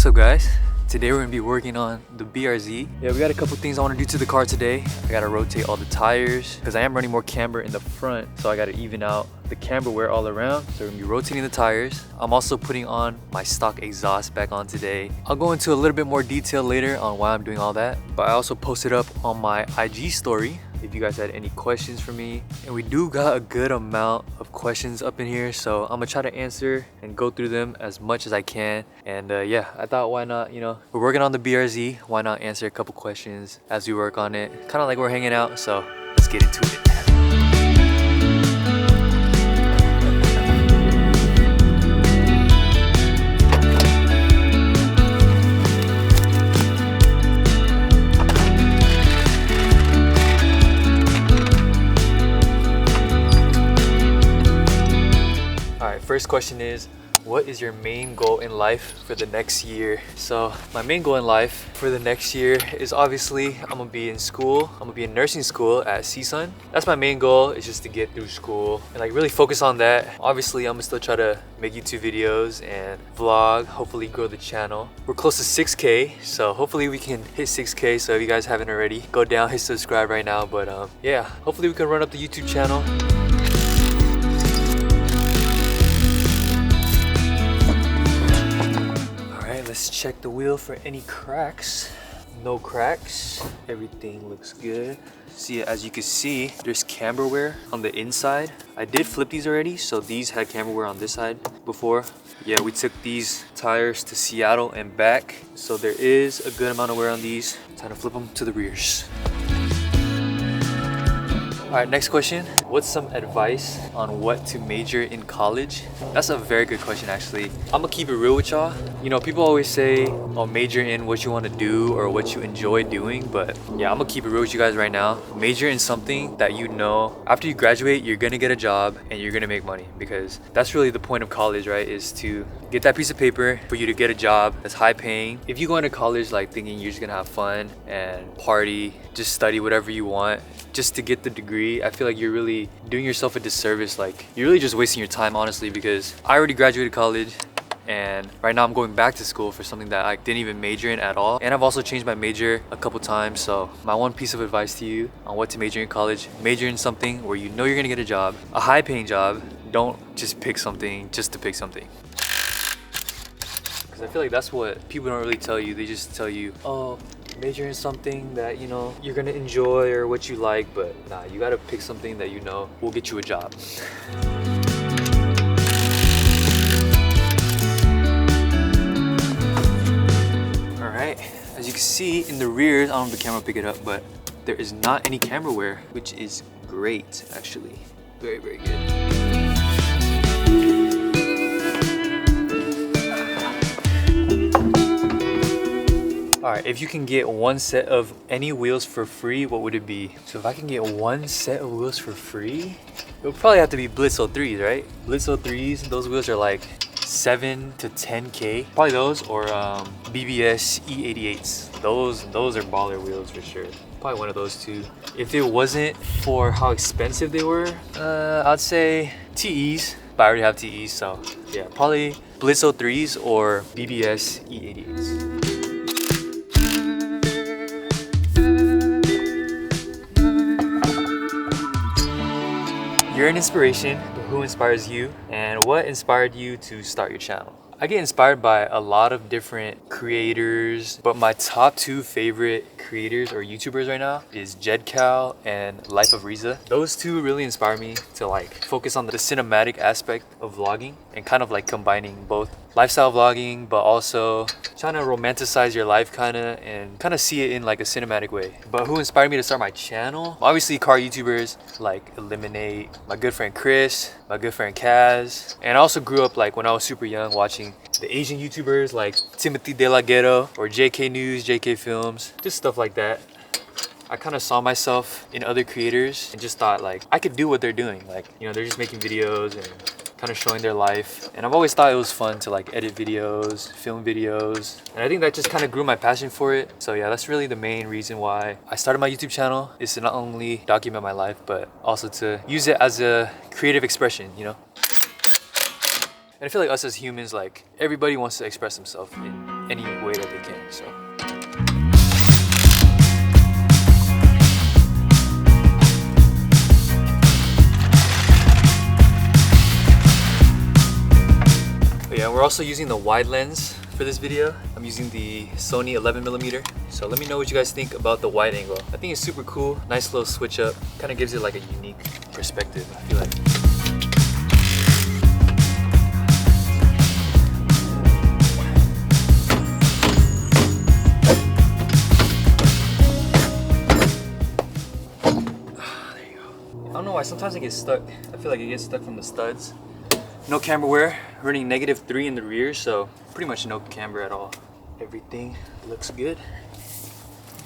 up guys? Today we're gonna be working on the BRZ. Yeah, we got a couple things I wanna do to the car today. I gotta rotate all the tires because I am running more camber in the front, so I gotta even out the camber wear all around. So we're gonna be rotating the tires. I'm also putting on my stock exhaust back on today. I'll go into a little bit more detail later on why I'm doing all that, but I also posted up on my IG story if you guys had any questions for me. And we do got a good amount of questions up in here, so I'm gonna try to answer and go through them as much as I can. And yeah, I thought why not, you know, we're working on the BRZ, why not answer a couple questions as we work on it. Kind of like we're hanging out, so let's get into it. First question is, what is your main goal in life for the next year? So my main goal in life for the next year is obviously I'm gonna be in school. I'm gonna be in nursing school at CSUN. That's my main goal, is just to get through school and like really focus on that. Obviously I'm gonna still try to make YouTube videos and vlog, hopefully grow the channel. We're close to 6K, so hopefully we can hit 6K. So if you guys haven't already, go down, hit subscribe right now. But yeah, hopefully we can run up the YouTube channel. Let's check the wheel for any cracks. No cracks. Everything looks good. See, as you can see, there's camber wear on the inside. I did flip these already, so these had camber wear on this side before. Yeah, we took these tires to Seattle and back, so there is a good amount of wear on these. Time to flip them to the rears. All right, next question. What's some advice on what to major in college? That's a very good question, actually. I'm gonna keep it real with y'all. You know, people always say, oh, major in what you want to do or what you enjoy doing, but yeah, I'm gonna keep it real with you guys right now. Major in something that you know after you graduate, you're gonna get a job and you're gonna make money, because that's really the point of college, right? Is to get that piece of paper for you to get a job that's high paying. If you go into college like thinking you're just gonna have fun and party, just study whatever you want, just to get the degree, I feel like you're really doing yourself a disservice. Like, you're really just wasting your time, honestly, because I already graduated college and right now I'm going back to school for something that I didn't even major in at all. And I've also changed my major a couple times. So my one piece of advice to you on what to major in college: major in something where you know you're gonna get a job, a high paying job. Don't just pick something just to pick something. Because I feel like that's what people don't really tell you. They just tell you, oh, major in something that you know you're gonna enjoy or what you like, but nah, you gotta pick something that you know will get you a job. Alright, as you can see in the rears, I don't know if the camera will pick it up, but there is not any camera wear, which is great actually. Very, very good. Alright, if you can get one set of any wheels for free, what would it be? So if I can get one set of wheels for free, it would probably have to be Blitz 03s, right? Blitz 03s, those wheels are like 7 to 10K. Probably those, or BBS E88s. Those are baller wheels for sure. Probably one of those two. If it wasn't for how expensive they were, I'd say TEs, but I already have TEs, so yeah, probably Blitz 03s or BBS E88s. You're an inspiration, but who inspires you? And what inspired you to start your channel? I get inspired by a lot of different creators, but my top two favorite creators or YouTubers right now is JedCal and Life of Riza. Those two really inspire me to like focus on the cinematic aspect of vlogging and kind of like combining both lifestyle vlogging, but also trying to romanticize your life and kind of see it in like a cinematic way. But who inspired me to start my channel? Obviously car YouTubers like Eliminate, my good friend Chris, my good friend Kaz. And I also grew up like when I was super young watching the Asian YouTubers like Timothy De La Ghetto or JK News, JK Films, just stuff like that. I kind of saw myself in other creators and just thought like I could do what they're doing. Like, you know, they're just making videos and kind of showing their life. And I've always thought it was fun to like edit videos, film videos. And I think that just kind of grew my passion for it. So yeah, that's really the main reason why I started my YouTube channel, is to not only document my life, but also to use it as a creative expression, you know? And I feel like us as humans, like everybody wants to express themselves in any way that they can. So. But yeah, we're also using the wide lens for this video. I'm using the Sony 11mm. So let me know what you guys think about the wide angle. I think it's super cool. Nice little switch up. Kind of gives it like a unique perspective, I feel like. There you go. I don't know why sometimes it gets stuck. I feel like it gets stuck from the studs. No camber wear, running -3 in the rear, so pretty much no camber at all. Everything looks good.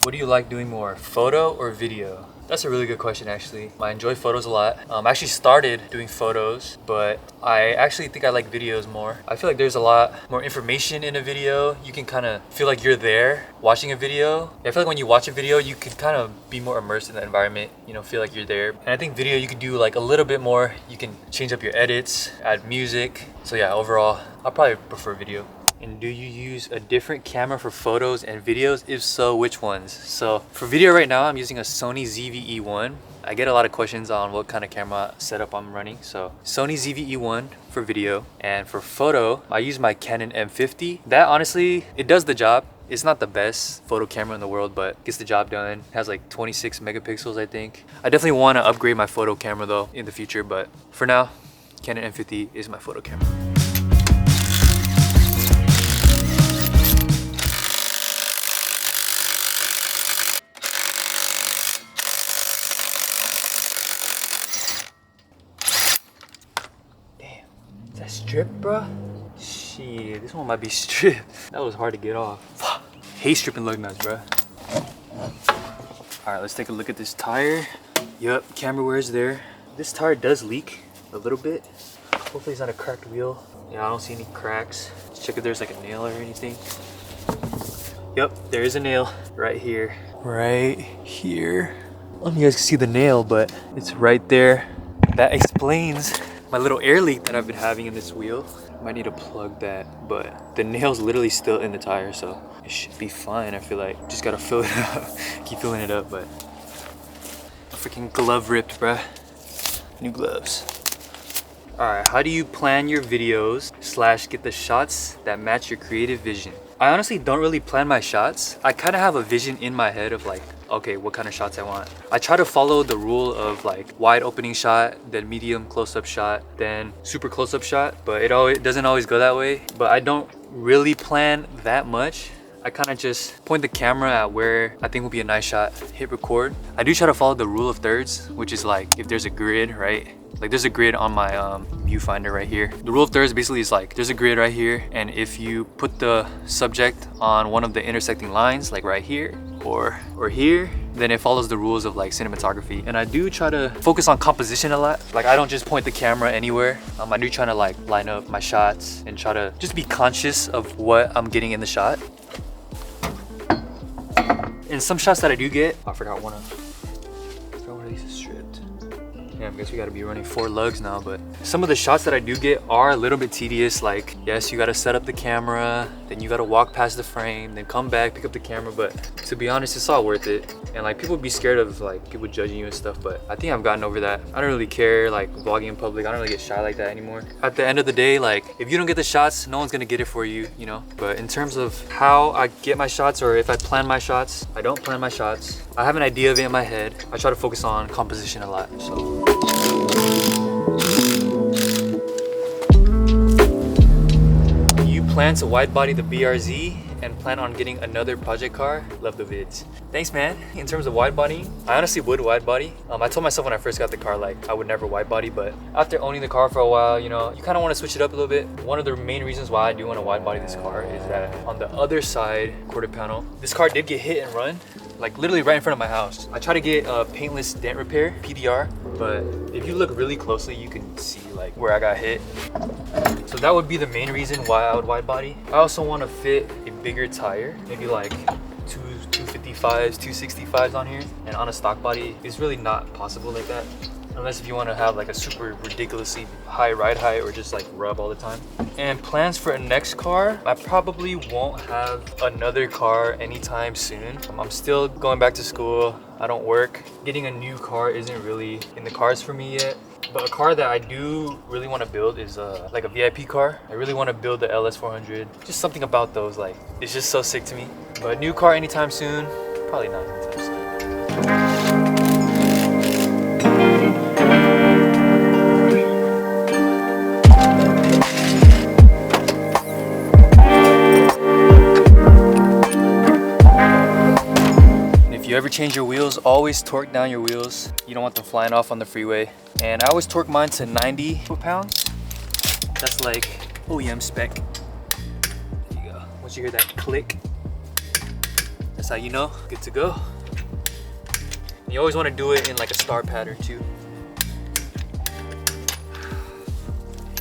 What do you like doing more, photo or video? That's a really good question actually. I enjoy photos a lot. I actually started doing photos, but I actually think I like videos more. I feel like there's a lot more information in a video. You can kind of feel like you're there watching a video. I feel like when you watch a video, you can kind of be more immersed in the environment, you know, feel like you're there. And I think video, you can do like a little bit more. You can change up your edits, add music. So yeah, overall, I'll probably prefer video. And do you use a different camera for photos and videos? If so, which ones? So for video right now, I'm using a Sony ZV-E1. I get a lot of questions on what kind of camera setup I'm running. So Sony ZV-E1 for video, and for photo, I use my Canon M50. That honestly, it does the job. It's not the best photo camera in the world, but gets the job done. It has like 26 megapixels, I think. I definitely want to upgrade my photo camera though in the future, but for now, Canon M50 is my photo camera. That strip, bruh? Shit, this one might be stripped. That was hard to get off. Hate stripping lug nuts, bruh. Alright, let's take a look at this tire. Yup, camera wear is there. This tire does leak a little bit. Hopefully it's not a cracked wheel. Yeah, I don't see any cracks. Let's check if there's like a nail or anything. Yup, there is a nail right here. Right here. I don't know if you guys can see the nail, but it's right there. That explains my little air leak that I've been having in this wheel. Might need to plug that, but the nail's literally still in the tire, so it should be fine. I feel like just gotta fill it up. Keep filling it up, but a freaking glove ripped, bruh. New gloves. Alright, how do you plan your videos / get the shots that match your creative vision? I honestly don't really plan my shots. I kind of have a vision in my head of like, okay, what kind of shots I want. I try to follow the rule of like wide opening shot, then medium close-up shot, then super close-up shot, but it doesn't always go that way. But I don't really plan that much. I kind of just point the camera at where I think will be a nice shot, hit record. I do try to follow the rule of thirds, which is like if there's a grid, right? Like there's a grid on my viewfinder right here. The rule of thirds basically is like there's a grid right here, and if you put the subject on one of the intersecting lines, like right here or here, then it follows the rules of like cinematography. And I do try to focus on composition a lot. Like I don't just point the camera anywhere. I do try to like line up my shots and try to just be conscious of what I'm getting in the shot. And some shots that I do get, I forgot one of these is stripped. Yeah, I guess we gotta be running 4 lugs now, but some of the shots that I do get are a little bit tedious. Like, yes, you gotta set up the camera, then you gotta walk past the frame, then come back, pick up the camera, but to be honest, it's all worth it. And like, people be scared of like people judging you and stuff, but I think I've gotten over that. I don't really care, like vlogging in public, I don't really get shy like that anymore. At the end of the day, like if you don't get the shots, no one's gonna get it for you, you know? But in terms of how I get my shots, or if I plan my shots, I don't plan my shots. I have an idea of it in my head. I try to focus on composition a lot, so. You plan to wide body the BRZ and plan on getting another project car? Love the vids. Thanks, man. In terms of wide body, I honestly would wide body. I told myself when I first got the car, like I would never wide body, but after owning the car for a while, you know, you kind of want to switch it up a little bit. One of the main reasons why I do want to wide body this car is that on the other side quarter panel, this car did get hit and run, like literally right in front of my house. I tried to get a paintless dent repair, PDR, but if you look really closely, you can see like where I got hit. So that would be the main reason why I would wide body. I also want to fit a bigger tire, maybe like 255s, 265s on here, and on a stock body, it's really not possible like that. unless if you want to have like a super ridiculously high ride height or just like rub all the time. And plans for a next car, I probably won't have another car anytime soon. I'm still going back to school. I don't work. Getting a new car isn't really in the cards for me yet. But a car that I do really want to build is like a VIP car. I really want to build the LS400. Just something about those, like, it's just so sick to me. But a new car anytime soon, probably not anytime soon. If you ever change your wheels, always torque down your wheels. You don't want them flying off on the freeway. And I always torque mine to 90 foot-pounds. That's like OEM spec. There you go. Once you hear that click, that's how you know, good to go. And you always want to do it in like a star pattern too.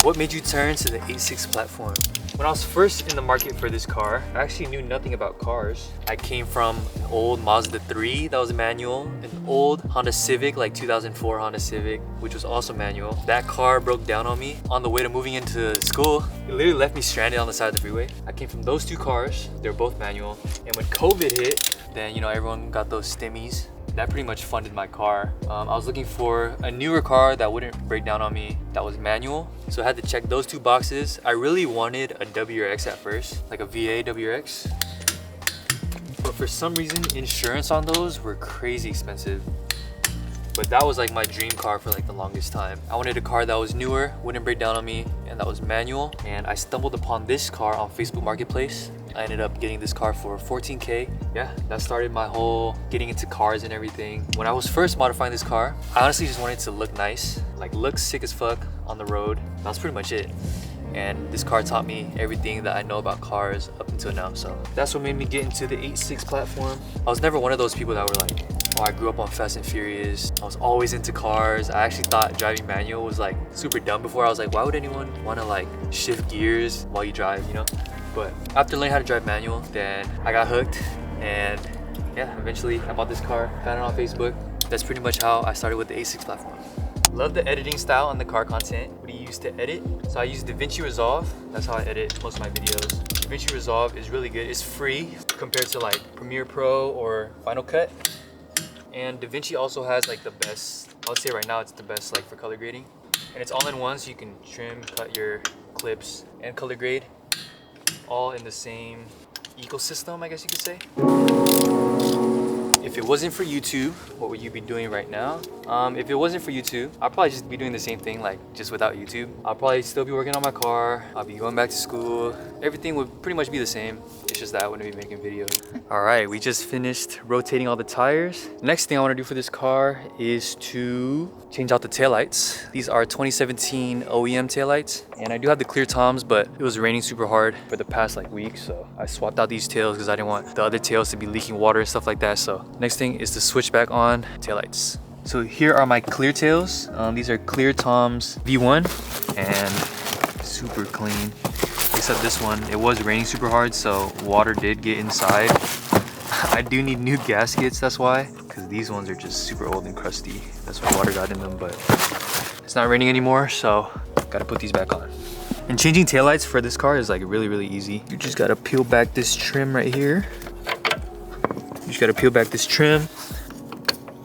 What made you turn to the 86 platform? When I was first in the market for this car, I actually knew nothing about cars. I came from an old Mazda 3 that was manual, an old Honda Civic, like 2004 Honda Civic, which was also manual. That car broke down on me on the way to moving into school. It literally left me stranded on the side of the freeway. I came from those two cars. They're both manual. And when COVID hit, then you know everyone got those stimmies. That pretty much funded my car. I was looking for a newer car that wouldn't break down on me, that was manual. So I had to check those two boxes. I really wanted a WRX at first, like a VA WRX. But for some reason, insurance on those were crazy expensive. But that was like my dream car for like the longest time. I wanted a car that was newer, wouldn't break down on me, and that was manual. And I stumbled upon this car on Facebook Marketplace. I ended up getting this car for 14K. Yeah, that started my whole getting into cars and everything. When I was first modifying this car, I honestly just wanted it to look nice, like look sick as fuck on the road. That was pretty much it. And this car taught me everything that I know about cars up until now. So that's what made me get into the 86 platform. I was never one of those people that were like, oh, I grew up on Fast and Furious. I was always into cars. I actually thought driving manual was like super dumb before. I was like, why would anyone want to like shift gears while you drive, you know? But after learning how to drive manual, then I got hooked, and yeah, eventually I bought this car, found it on Facebook. That's pretty much how I started with the 86 platform. Love the editing style on the car content. What do you use to edit? So I use DaVinci Resolve. That's how I edit most of my videos. DaVinci Resolve is really good. It's free compared to like Premiere Pro or Final Cut. And DaVinci also has like the best, I would say right now it's the best like for color grading. And it's all in one, so you can trim, cut your clips, and color grade all in the same ecosystem, I guess you could say. If it wasn't for YouTube, what would you be doing right now? If it wasn't for YouTube, I'd probably just be doing the same thing, like just without YouTube. I'll probably still be working on my car. I'll be going back to school. Everything would pretty much be the same. It's just that I wouldn't be making videos. All right, we just finished rotating all the tires. Next thing I want to do for this car is to change out the taillights. These are 2017 OEM taillights, and I do have the clear toms, but it was raining super hard for the past like week, so I swapped out these tails because I didn't want the other tails to be leaking water and stuff like that. So next thing is to switch back on taillights. So here are my clear tails. These are Clear Toms V1 and super clean. Except this one, it was raining super hard, so water did get inside. I do need new gaskets, that's why, because these ones are just super old and crusty. That's why water got in them, but it's not raining anymore, so gotta put these back on. And changing taillights for this car is like really easy. You just gotta peel back this trim right here. You just gotta peel back this trim,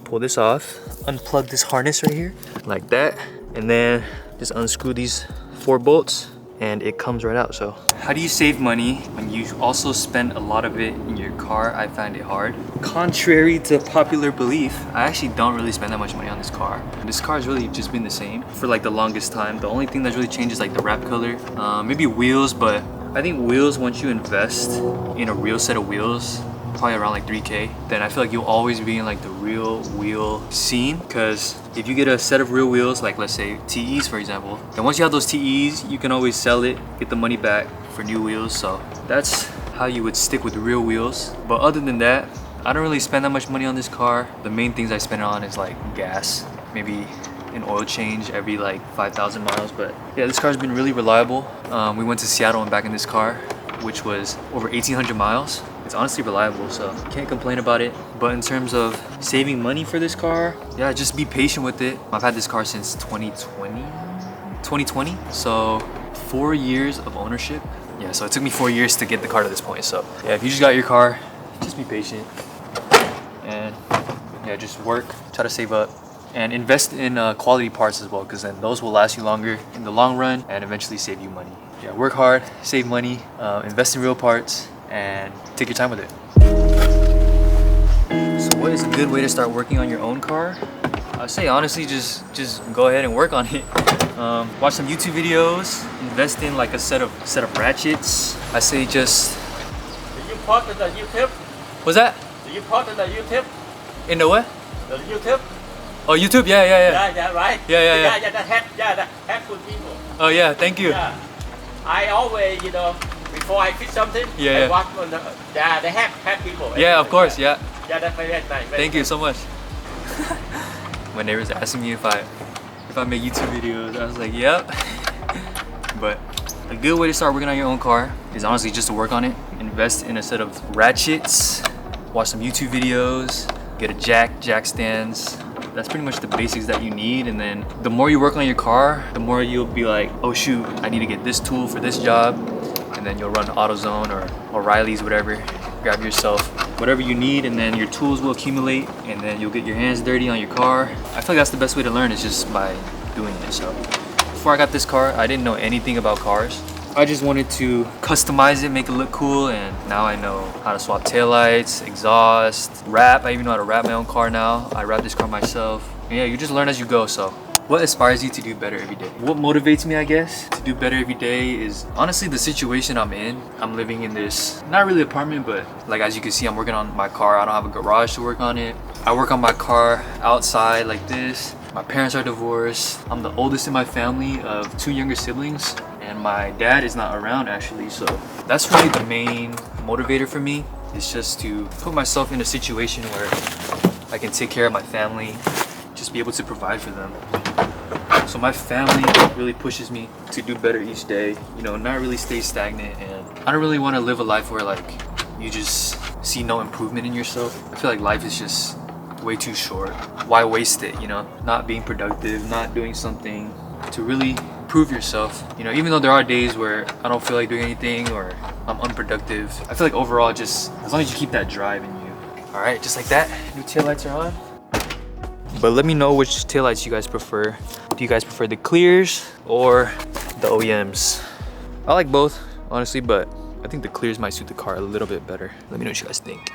pull this off, unplug this harness right here, like that, and then just unscrew these 4 bolts, and it comes right out. So how do you save money when you also spend a lot of it in your car? I find it hard. Contrary to popular belief, I actually don't really spend that much money on this car. This car has really just been the same for like the longest time. The only thing that's really changed is like the wrap color, maybe wheels, but I think wheels, once you invest in a real set of wheels, probably around like 3K, then I feel like you'll always be in like the real wheel scene. Because if you get a set of real wheels, like let's say TEs for example, then once you have those TEs, you can always sell it, get the money back for new wheels. So that's how you would stick with real wheels. But other than that, I don't really spend that much money on this car. The main things I spend it on is like gas, maybe an oil change every like 5,000 miles. But yeah, this car's been really reliable. We went to Seattle and back in this car, which was over 1,800 miles. It's honestly reliable, so can't complain about it. But in terms of saving money for this car, yeah, just be patient with it. I've had this car since 2020, so 4 years of ownership. Yeah, so it took me 4 years to get the car to this point. So yeah, if you just got your car, just be patient and yeah, just work, try to save up and invest in quality parts as well, because then those will last you longer in the long run and eventually save you money. Yeah, work hard, save money, invest in real parts, and take your time with it. So what is a good way to start working on your own car? I'd say honestly, just go ahead and work on it. Watch some YouTube videos, invest in like a set of ratchets. I say just. Do you post the YouTube? What's that? Do you post the YouTube? In the what? The YouTube? Oh, YouTube, yeah. Yeah, right. Yeah. That helpful people. Oh yeah, thank you. Yeah. I always, before I fix something, Yeah. I watch on the, they help people. Yeah, of course, yeah. Yeah, that's very nice. Thank you so much. My neighbors asking me if I make YouTube videos. I was like, yep. But a good way to start working on your own car is honestly just to work on it. Invest in a set of ratchets, watch some YouTube videos, get a jack stands. That's pretty much the basics that you need. And then the more you work on your car, the more you'll be like, oh shoot, I need to get this tool for this job. And then you'll run AutoZone or O'Reilly's, whatever. Grab yourself whatever you need, and then your tools will accumulate, and then you'll get your hands dirty on your car. I feel like that's the best way to learn, is just by doing it. So before I got this car, I didn't know anything about cars. I just wanted to customize it, make it look cool, and now I know how to swap taillights, exhaust, wrap. I even know how to wrap my own car now. I wrap this car myself. And yeah, you just learn as you go. So what inspires you to do better every day? What motivates me, I guess, to do better every day is honestly the situation I'm in. I'm living in this, not really apartment, but like as you can see, I'm working on my car. I don't have a garage to work on it. I work on my car outside like this. My parents are divorced. I'm the oldest in my family of 2 younger siblings, and my dad is not around actually. So that's really the main motivator for me, is just to put myself in a situation where I can take care of my family, just be able to provide for them. So my family really pushes me to do better each day, not really stay stagnant. And I don't really want to live a life where like you just see no improvement in yourself. I feel like life is just way too short. Why waste it, not being productive, not doing something to really prove yourself. Even though there are days where I don't feel like doing anything or I'm unproductive, I feel like overall, just as long as you keep that drive in you. All right, just like that, new taillights are on. But let me know which taillights you guys prefer. Do you guys prefer the clears or the OEMs? I like both, honestly, but I think the clears might suit the car a little bit better. Let me know what you guys think.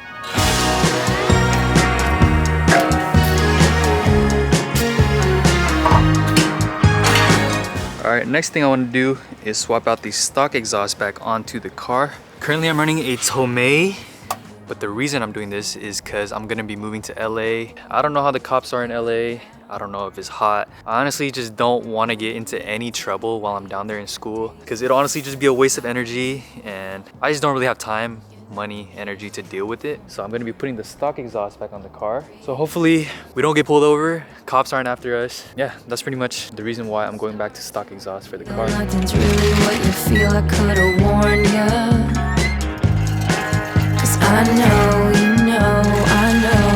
All right, next thing I want to do is swap out the stock exhaust back onto the car. Currently, I'm running a Tomei. But the reason I'm doing this is because I'm gonna be moving to LA. I don't know how the cops are in LA. I don't know if it's hot. I honestly just don't want to get into any trouble while I'm down there in school, because it'll honestly just be a waste of energy, and I just don't really have time, money, energy to deal with it. So I'm gonna be putting the stock exhaust back on the car. So hopefully we don't get pulled over, cops aren't after us. Yeah, that's pretty much the reason why I'm going back to stock exhaust for the car. Nothing's really what you feel. I could've warned you. I know, I know,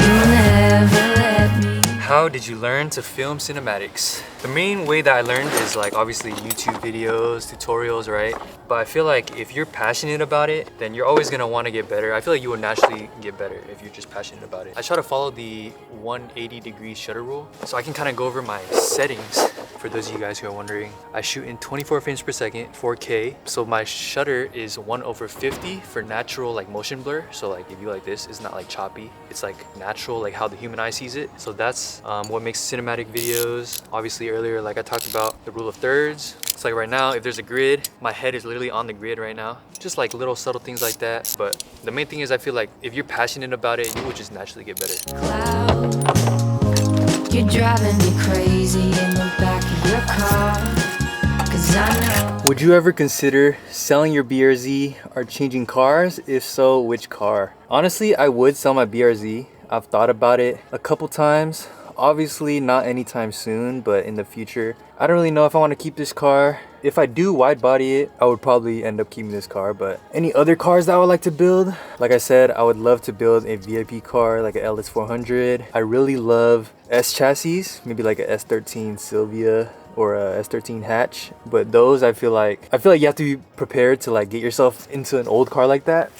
you'll never let me. How did you learn to film cinematics? The main way that I learned is like obviously YouTube videos, tutorials, right? But I feel like if you're passionate about it, then you're always gonna want to get better. I feel like you will naturally get better if you're just passionate about it. I try to follow the 180-degree shutter rule, so I can kind of go over my settings. For those of you guys who are wondering, I shoot in 24 frames per second, 4K. So my shutter is 1/50 for natural like motion blur. So like if you like this, it's not like choppy. It's like natural, like how the human eye sees it. So that's what makes cinematic videos. Obviously earlier, like I talked about the rule of thirds. It's like right now, if there's a grid, my head is literally on the grid right now. Just like little subtle things like that. But the main thing is I feel like if you're passionate about it, you will just naturally get better. Cloud, you're driving me crazy in the back of your car. 'Cause I know. Would you ever consider selling your BRZ or changing cars? If so, which car? Honestly, I would sell my BRZ. I've thought about it a couple times. Obviously not anytime soon, but in the future. I don't really know if I want to keep this car. if I do wide body it, I would probably end up keeping this car. But any other cars that I would like to build, like I said, I would love to build a VIP car like an LS400. I really love S chassis, maybe like a S13 Silvia or a S13 hatch, but those I feel like you have to be prepared to like get yourself into an old car like that.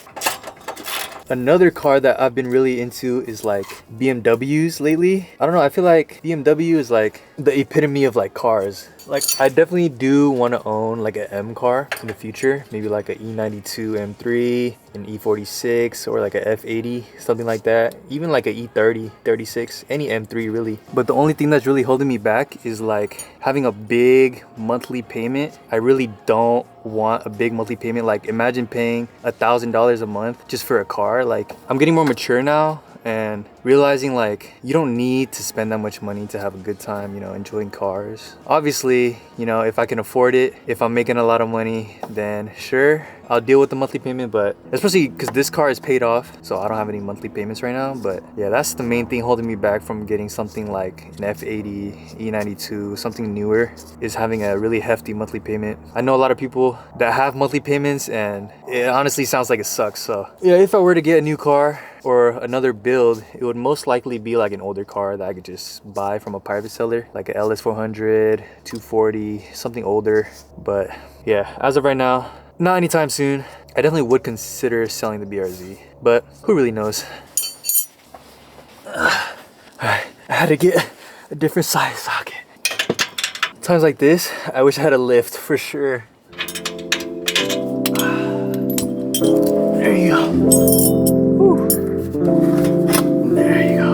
Another car that I've been really into is like BMWs lately. I don't know, I feel like BMW is like the epitome of like cars. Like I definitely do want to own like an M car in the future, maybe like a E92 M3, an E46, or like a F80, something like that. Even like a E30, 36, any M3 really. But the only thing that's really holding me back is like having a big monthly payment. I really don't want a big monthly payment. Like imagine paying $1,000 a month just for a car. Like I'm getting more mature now and realizing like you don't need to spend that much money to have a good time, you know, enjoying cars. Obviously, you know, if I can afford it, if I'm making a lot of money, then sure, I'll deal with the monthly payment. But especially because this car is paid off, so I don't have any monthly payments right now. But yeah, that's the main thing holding me back from getting something like an F80, E92, something newer, is having a really hefty monthly payment. I know a lot of people that have monthly payments and it honestly sounds like it sucks. So yeah, if I were to get a new car or another build, it would most likely be like an older car that I could just buy from a private seller, like an LS400, 240, something older. But yeah, as of right now, not anytime soon. I definitely would consider selling the BRZ, but who really knows? I had to get a different size socket. Times like this, I wish I had a lift for sure. There you go. Whew. There you go.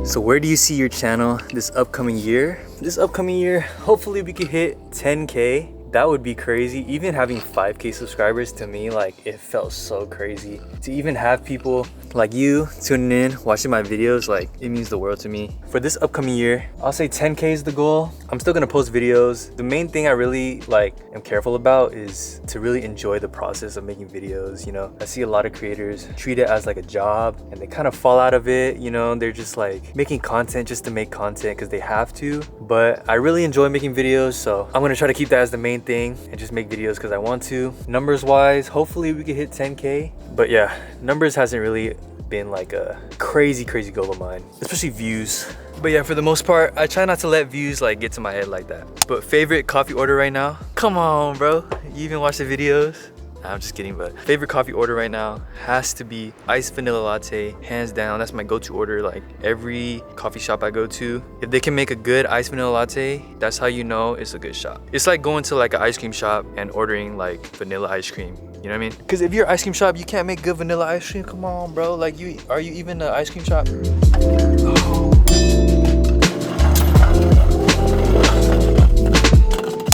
So where do you see your channel this upcoming year? This upcoming year, hopefully we could hit 10K. That would be crazy. Even having 5K subscribers, to me, like it felt so crazy. To even have people like you tuning in, watching my videos, like it means the world to me. For this upcoming year, I'll say 10K is the goal. I'm still gonna post videos. The main thing I really like am careful about is to really enjoy the process of making videos. You know, I see a lot of creators treat it as like a job and they kind of fall out of it. You know, they're just like making content just to make content because they have to. But I really enjoy making videos, so I'm gonna try to keep that as the main thing and just make videos because I want to. Numbers wise, hopefully we could hit 10K. But yeah, numbers hasn't really been like a crazy goal of mine, especially views. But yeah, for the most part, I try not to let views like get to my head like that. But favorite coffee order right now? Come on, bro. You even watch the videos? Nah, I'm just kidding, but favorite coffee order right now has to be iced vanilla latte, hands down. That's my go-to order. Like every coffee shop I go to, if they can make a good iced vanilla latte, that's how you know it's a good shop. It's like going to like an ice cream shop and ordering like vanilla ice cream. You know what I mean? Because if you're an ice cream shop, you can't make good vanilla ice cream. Come on, bro. Like, are you even an ice cream shop?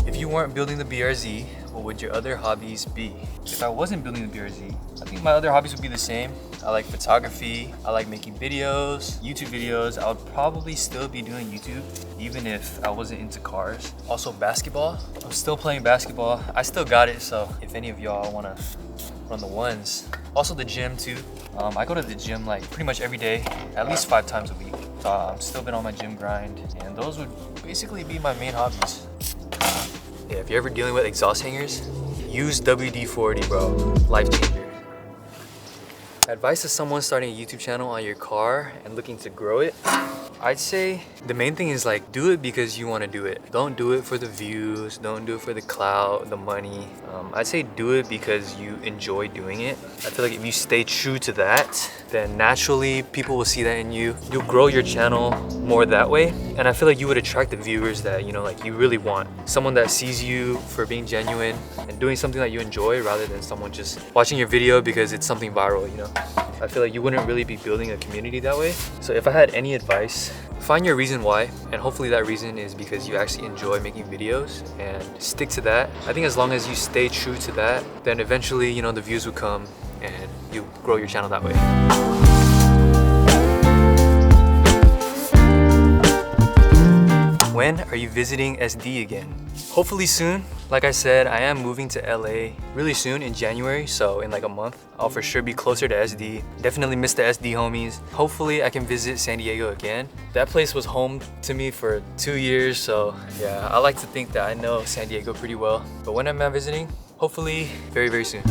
If you weren't building the BRZ, what would your other hobbies be? If I wasn't building the BRZ, I think my other hobbies would be the same. I like photography, I like making videos, YouTube videos. I would probably still be doing YouTube even if I wasn't into cars. Also basketball, I'm still playing basketball. I still got it, so if any of y'all wanna run the ones. Also the gym too. I go to the gym like pretty much every day, at least 5 times a week. So I'm still been on my gym grind, and those would basically be my main hobbies. Yeah, if you're ever dealing with exhaust hangers, use WD-40, bro. Life changer. Advice to someone starting a YouTube channel on your car and looking to grow it, I'd say the main thing is like do it because you want to do it. Don't do it for the views, don't do it for the clout, the money. I'd say do it because you enjoy doing it. I feel like if you stay true to that, then naturally people will see that in you. You'll grow your channel more that way, and I feel like you would attract the viewers that, you know, like you really want. Someone that sees you for being genuine and doing something that you enjoy rather than someone just watching your video because it's something viral, you know. I feel like you wouldn't really be building a community that way. So if I had any advice, find your reason why, and hopefully that reason is because you actually enjoy making videos, and stick to that. I think as long as you stay true to that, then eventually, you know, the views will come and you grow your channel that way. when are you visiting SD again? Hopefully soon. Like I said, I am moving to LA really soon in January, so in like a month. I'll for sure be closer to SD. Definitely miss the SD homies. Hopefully I can visit San Diego again. That place was home to me for 2 years, so yeah, I like to think that I know San Diego pretty well. But when am I visiting? Hopefully very, very soon.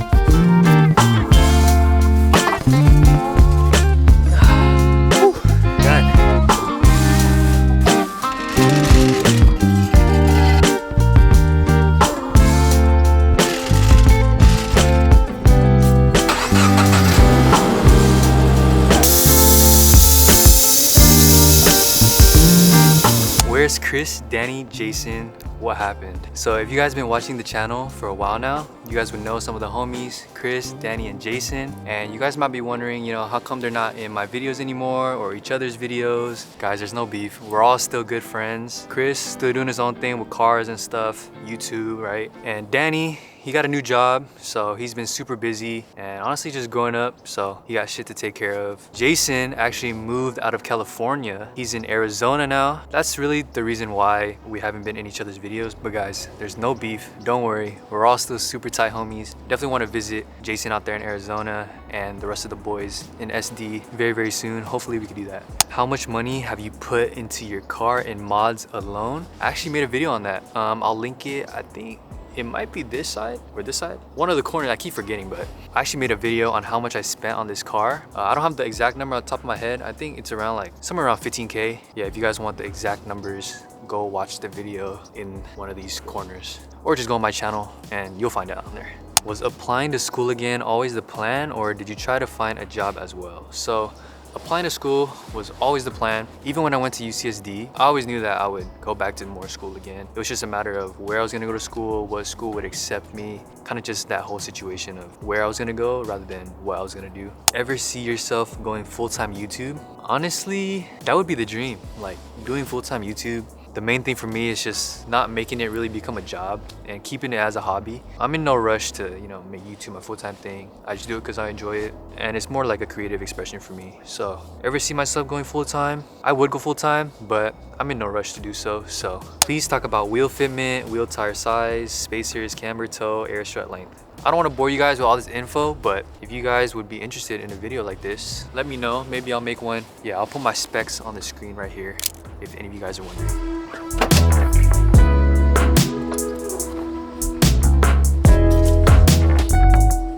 Where's Chris, Danny, Jason? What happened? So if you guys been watching the channel for a while now, you guys would know some of the homies, Chris, Danny, and Jason. And you guys might be wondering, you know, how come they're not in my videos anymore or each other's videos? Guys, there's no beef. We're all still good friends. Chris still doing his own thing with cars and stuff, YouTube, right? And Danny, he got a new job, so he's been super busy and honestly just growing up, so he got shit to take care of. Jason actually moved out of California. He's in Arizona now. That's really the reason why we haven't been in each other's videos. But guys, there's no beef. Don't worry. We're all still super tight homies. Definitely want to visit Jason out there in Arizona and the rest of the boys in SD very, very soon. Hopefully we can do that. How much money have you put into your car in mods alone? I actually made a video on that. I'll link it, I think. It might be this side or this side. One of the corners, I keep forgetting, but I actually made a video on how much I spent on this car. I don't have the exact number on the top of my head. I think it's around like somewhere around 15K. Yeah, if you guys want the exact numbers, go watch the video in one of these corners or just go on my channel and you'll find it on there. Was applying to school again always the plan, or did you try to find a job as well? So applying to school was always the plan. Even when I went to UCSD, I always knew that I would go back to more school again. It was just a matter of where I was gonna go to school, what school would accept me, kind of just that whole situation of where I was gonna go rather than what I was gonna do. Ever see yourself going full-time YouTube? Honestly, that would be the dream, like doing full-time YouTube. The main thing for me is just not making it really become a job and keeping it as a hobby. I'm in no rush to, you know, make YouTube my full-time thing. I just do it because I enjoy it, and it's more like a creative expression for me. So, ever see myself going full-time? I would go full-time, but I'm in no rush to do so. So, please talk about wheel fitment, wheel tire size, spacers, camber toe, air strut length. I don't want to bore you guys with all this info, but if you guys would be interested in a video like this, let me know. Maybe I'll make one. Yeah, I'll put my specs on the screen right here if any of you guys are wondering.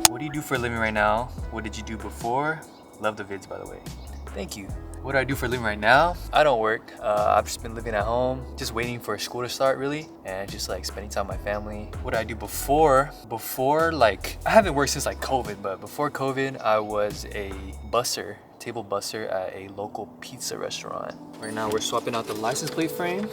What do you do for a living right now? What did you do before? Love the vids, by the way. Thank you. What do I do for a living right now? I don't work. I've just been living at home, just waiting for school to start really, and just like spending time with my family. What did I do before? Like, I haven't worked since like COVID, but before COVID, I was a busser, table busser at a local pizza restaurant. Right now, we're swapping out the license plate frame.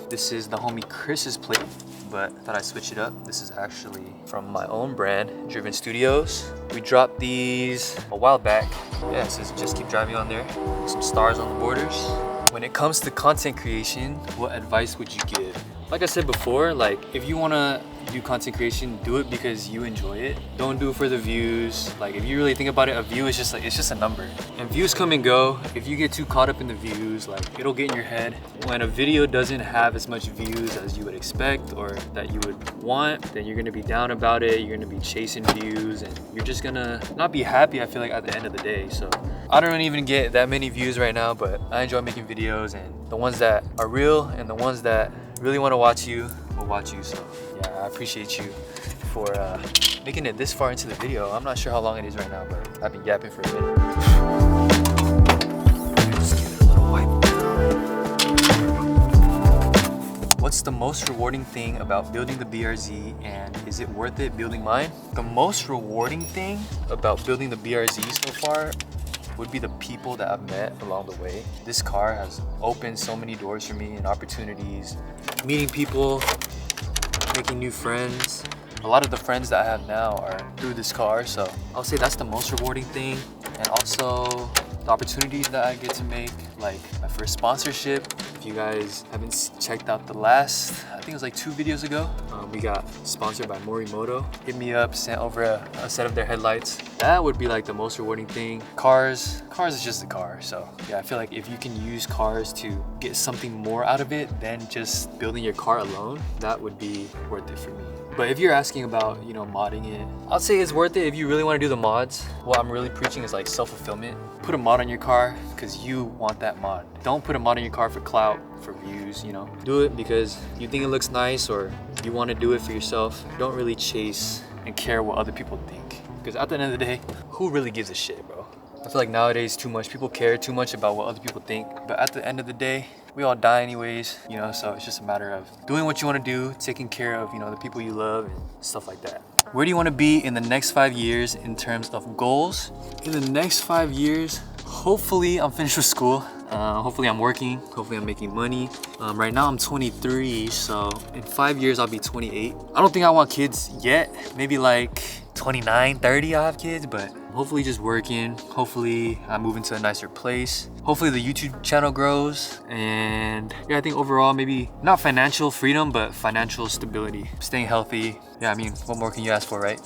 This is the homie Chris's plate, but I thought I'd switch it up. This is actually from my own brand, Driven Studios. We dropped these a while back. Yeah, it says just keep driving on there. Some stars on the borders. When it comes to content creation, what advice would you give? Like I said before, like if you wanna do content creation, do it because you enjoy it. Don't do it for the views. Like if you really think about it, a view is just like, it's just a number. And views come and go. If you get too caught up in the views, like it'll get in your head. When a video doesn't have as much views as you would expect or that you would want, then you're gonna be down about it. You're gonna be chasing views and you're just gonna not be happy, I feel like, at the end of the day. So I don't even get that many views right now, but I enjoy making videos, and the ones that are real and the ones that really want to watch you will watch you. So yeah, I appreciate you for making it this far into the video. I'm not sure how long it is right now, but I've been yapping for a minute. Just give it a little wipe. What's the most rewarding thing about building the BRZ, and is it worth it building mine? The most rewarding thing about building the BRZ so far would be the people that I've met along the way. This car has opened so many doors for me and opportunities, meeting people, making new friends. A lot of the friends that I have now are through this car, so I'll say that's the most rewarding thing. And also the opportunities that I get to make, like my first sponsorship. If you guys haven't checked out the last, I think it was like 2 videos ago, we got sponsored by Morimoto. Hit me up, sent over a set of their headlights. That would be like the most rewarding thing. Cars is just a car. So yeah, I feel like if you can use cars to get something more out of it than just building your car alone, that would be worth it for me. But if you're asking about, you know, modding it, I'd say it's worth it if you really want to do the mods. What I'm really preaching is like self-fulfillment. Put a mod on your car because you want that mod. Don't put a mod on your car for clout, for views, you know. Do it because you think it looks nice or you want to do it for yourself. Don't really chase and care what other people think. Because at the end of the day, who really gives a shit, bro? I feel like nowadays too much people care too much about what other people think. But at the end of the day, we all die anyways, you know, so it's just a matter of doing what you want to do, taking care of, you know, the people you love and stuff like that. Where do you want to be in the next 5 years in terms of goals? In the next 5 years, hopefully I'm finished with school. Hopefully I'm working, hopefully I'm making money. Right now I'm 23, so in 5 years I'll be 28. I don't think I want kids yet. Maybe like 29, 30 I'll have kids, but hopefully just working. Hopefully I move into a nicer place. Hopefully the YouTube channel grows. And yeah, I think overall maybe not financial freedom, but financial stability. Staying healthy. Yeah, I mean, what more can you ask for, right?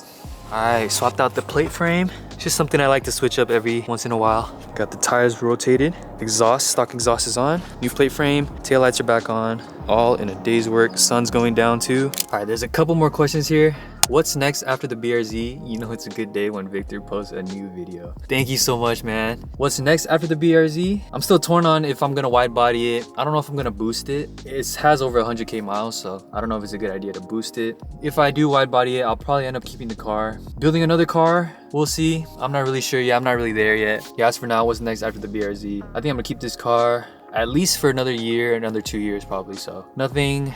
I swapped out the plate frame. It's just something I like to switch up every once in a while. Got the tires rotated. Exhaust, stock exhaust is on. New plate frame, taillights are back on. All in a day's work. Sun's going down too. All right, there's a couple more questions here. What's next after the BRZ? You know it's a good day when Victor posts a new video. Thank you so much, man. What's next after the BRZ? I'm still torn on if I'm gonna wide body it. I don't know if I'm gonna boost it. It has over 100K miles, so I don't know if it's a good idea to boost it. If I do wide body it, I'll probably end up keeping the car. Building another car, we'll see. I'm not really sure yet. I'm not really there yet. Yeah, as for now, what's next after the BRZ? I think I'm gonna keep this car at least for another year, another 2 years probably, so nothing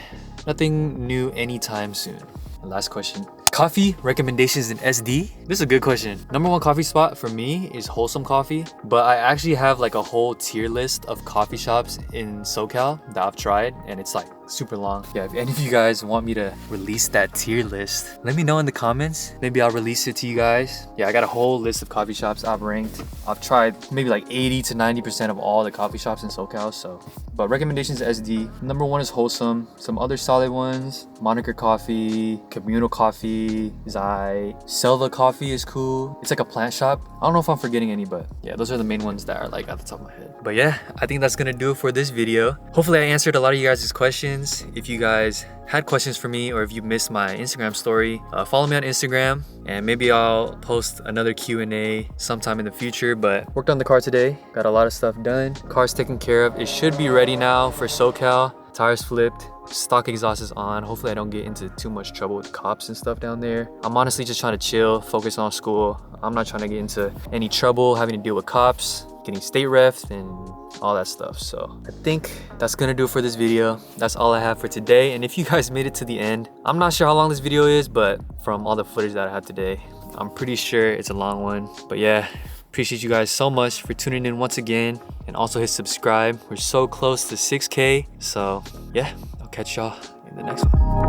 new anytime soon. And last question. Coffee recommendations in SD? This is a good question. Number 1 coffee spot for me is Wholesome Coffee, but I actually have like a whole tier list of coffee shops in SoCal that I've tried, and it's like super long. Yeah, if any of you guys want me to release that tier list, let me know in the comments. Maybe I'll release it to you guys. Yeah, I got a whole list of coffee shops I've ranked. I've tried maybe like 80 to 90% of all the coffee shops in SoCal, so. But recommendations SD. Number 1 is Wholesome. Some other solid ones. Moniker Coffee, Communal Coffee, Zai. Selva Coffee is cool. It's like a plant shop. I don't know if I'm forgetting any, but yeah, those are the main ones that are like at the top of my head. But yeah, I think that's gonna do it for this video. Hopefully I answered a lot of you guys' questions. If you guys had questions for me or if you missed my Instagram story, follow me on Instagram and maybe I'll post another Q&A sometime in the future. But worked on the car today, got a lot of stuff done. Car's taken care of. It should be ready now for SoCal. Tires flipped, stock exhaust is on. Hopefully I don't get into too much trouble with cops and stuff down there. I'm honestly just trying to chill, focus on school. I'm not trying to get into any trouble having to deal with cops, getting state refed and all that stuff. So I think that's gonna do it for this video. That's all I have for today. And if you guys made it to the end, I'm not sure how long this video is, but from all the footage that I have today, I'm pretty sure it's a long one. But yeah, appreciate you guys so much for tuning in once again, and also hit subscribe. We're so close to 6K. So yeah, I'll catch y'all in the next one.